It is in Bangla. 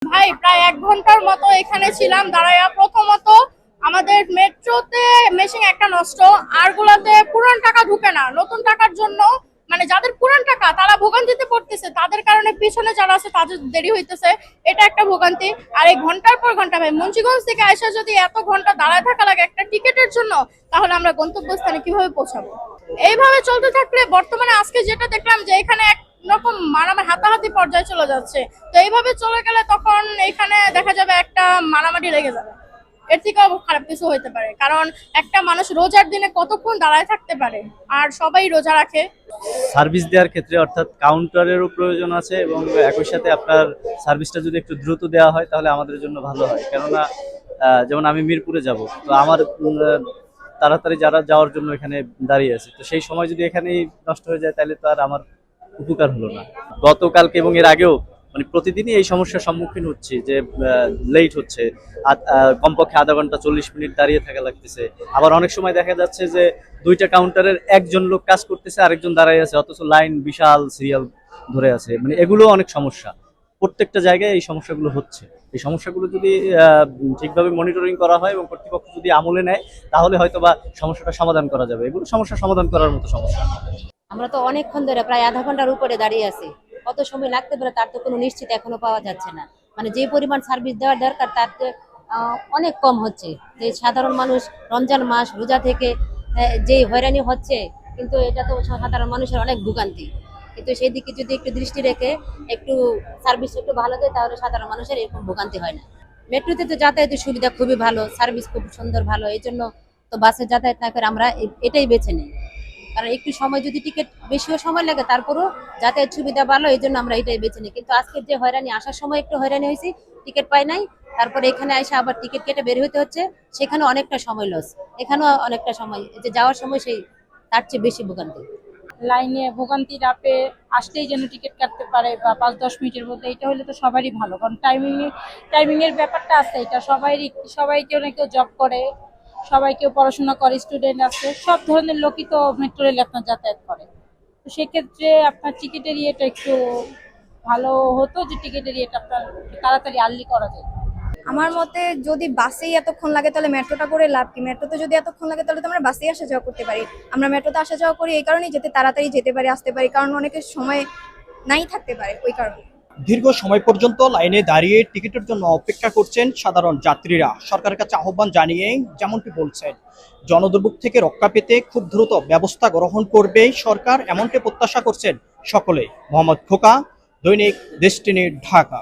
ভাই প্রায় 1 ঘন্টার মতো এখানে ছিলাম দাঁড়াইয়া। প্রথমত আমাদের মেট্রোতে মেশিন একটা নষ্ট, আরগুলাতে পুরান টাকা ঢুকে না। নতুন টাকার জন্য মানে যাদের পুরান টাকা তারা ভোগান্তিতে পড়তেছে, তাদের কারণে পিছনে যারা আছে তাদের দেরি হইতেছে, এটা একটা ভোগান্তি। আর এই ঘন্টার পর ঘন্টা ভাই মুন্সিগঞ্জ থেকে আইসা যদি এত ঘন্টা দাঁড়ায় থাকা লাগে একটা টিকেটের জন্য, তাহলে আমরা গন্তব্যস্থানে কিভাবে পৌঁছাবো? এইভাবে চলতে থাকলে বর্তমানে আজকে যেটা দেখলাম যে এখানে রকম মারামারি হাতাহাতি পর্যায়ে চলে যাচ্ছে। তো এইভাবে চলে গেলে তখন এখানে দেখা যাবে একটা মারামারি লেগে যাবে। এর থেকেও খারাপ কিছু হইতে পারে, কারণ একটা মানুষ রোজার দিনে কতক্ষণ দাঁড়ায় থাকতে পারে, আর সবাই রোজা রাখে। সার্ভিস দেওয়ার ক্ষেত্রে অর্থাৎ কাউন্টারেরও প্রয়োজন আছে এবং একই সাথে আপনার সার্ভিসটা যদি একটু দ্রুত দেওয়া হয় তাহলে আমাদের জন্য ভালো হয়। কেননা যেমন আমি মিরপুরে যাব, তো আমার তাড়াতাড়ি যাওয়ার জন্য এখানে দাঁড়িয়ে আছে, তো সেই সময় যদি এখানেই নষ্ট হয়ে যায় তাহলে তো আর আমার উপকার হলো না। গতকালকে এবং এর আগেও মানে প্রতিদিনই এই সমস্যার সম্মুখীন হচ্ছি যে লেট হচ্ছে, কমপক্ষে আধা ঘন্টা 40 মিনিট দাঁড়িয়ে থাকা লাগতেছে। আবার অনেক সময় দেখা যাচ্ছে যে দুইটা কাউন্টারের একজন লোক কাজ করতেছে, আরেকজন দাঁড়ায় আছে, অথচ লাইন বিশাল সিরিয়াল ধরে আছে। মানে এগুলো অনেক সমস্যা, প্রত্যেকটা জায়গায় এই সমস্যাগুলো হচ্ছে। এই সমস্যাগুলো যদি ঠিকভাবে মনিটরিং করা হয় এবং কর্তৃপক্ষ যদি আমলে নেয় তাহলে হয়তো বা সমস্যাটা সমাধান করা যাবে। এগুলো সমস্যা সমাধান করার মতো সমস্যা। আমরা তো অনেকক্ষণ ধরে প্রায় আধা ঘন্টার উপরে দাঁড়িয়ে আছি। কত সময় লাগতে পারে তার তো কোনো নিশ্চিত এখনো পাওয়া যাচ্ছে না। মানে যে পরিমাণ সার্ভিস দেওয়ার দরকার তার তো অনেক কম হচ্ছে। যে সাধারণ মানুষ রমজান মাস রোজা থেকে যে হয়রানি হচ্ছে, কিন্তু এটা তো সাধারণ মানুষের অনেক ভোগান্তি। কিন্তু সেই দিকে যদি একটু দৃষ্টি রেখে একটু সার্ভিস একটু ভালো দেয় তাহলে সাধারণ মানুষের এরকম ভোগান্তি হয় না। মেট্রোতে তো যাতায়াতের সুবিধা খুবই ভালো, সার্ভিস খুব সুন্দর ভালো, এই জন্য তো বাসে যাতায়াত না করে আমরা এটাই বেছে নিই। কারণ একটু সময় যদি টিকিট বেশিও সময় লাগে তারপরও যাতায়াত সুবিধা ভালো, এই জন্য আমরা এটাই বেছে নিই। কিন্তু আজকের যে হয়রানি, আসার সময় একটু হয়রানি হয়েছি, টিকিট পাই নাই, তারপরে এখানে এসে আবার টিকিট কেটে বের হইতে হচ্ছে, সেখানে অনেকটা সময় লস, এখানেও অনেকটা সময়, যে যাওয়ার সময় সেই তার চেয়ে বেশি ভোগান্তি। লাইনে ভোগান্তি রাপে আসতেই যেন টিকিট কাটতে পারে বা 5-10 মিনিটের মধ্যে, এটা হলে তো সবারই ভালো। কারণ টাইমিং এর ব্যাপারটা আছে, এটা সবাই কেউ না কেউ জব করে, সবাই কেউ পড়াশোনা করে, স্টুডেন্ট আছে, সব ধরনের লোকই তো মেট্রো রেলে আপনার যাতায়াত করে। তো সেক্ষেত্রে আপনার টিকিটের ইয়েটা একটু ভালো হতো, যে টিকিটের ইয়েটা আপনার তাড়াতাড়ি আর্লি করা যায়। আমার মতে যদি বাসেই এতক্ষণ লাগে তাহলে মেট্রোটা করে লাভ কি? মেট্রোতে যদি এতক্ষণ লাগে তাহলে তো আমরা বাসেই আসা যাওয়া করতে পারি। আমরা মেট্রোতে আসা যাওয়া করি এই কারণেই, যেতে তাড়াতাড়ি যেতে পারি, আসতে পারি, কারণ অনেকের সময় নাই থাকতে পারে ওই কারণে। দীর্ঘ সময় পর্যন্ত লাইনে দাঁড়িয়ে টিকিটের জন্য অপেক্ষা করছেন সাধারণ যাত্রীরা। সরকারের কাছে আহ্বান জানিয়ে যেমনটি বলছেন, জনদুর্ভোগ থেকে রক্ষা পেতে খুব দ্রুত ব্যবস্থা গ্রহণ করবে সরকার, এমনটি প্রত্যাশা করছেন সকলে। মোহাম্মদ খোকা, দৈনিক ডেস্টিনি, ঢাকা।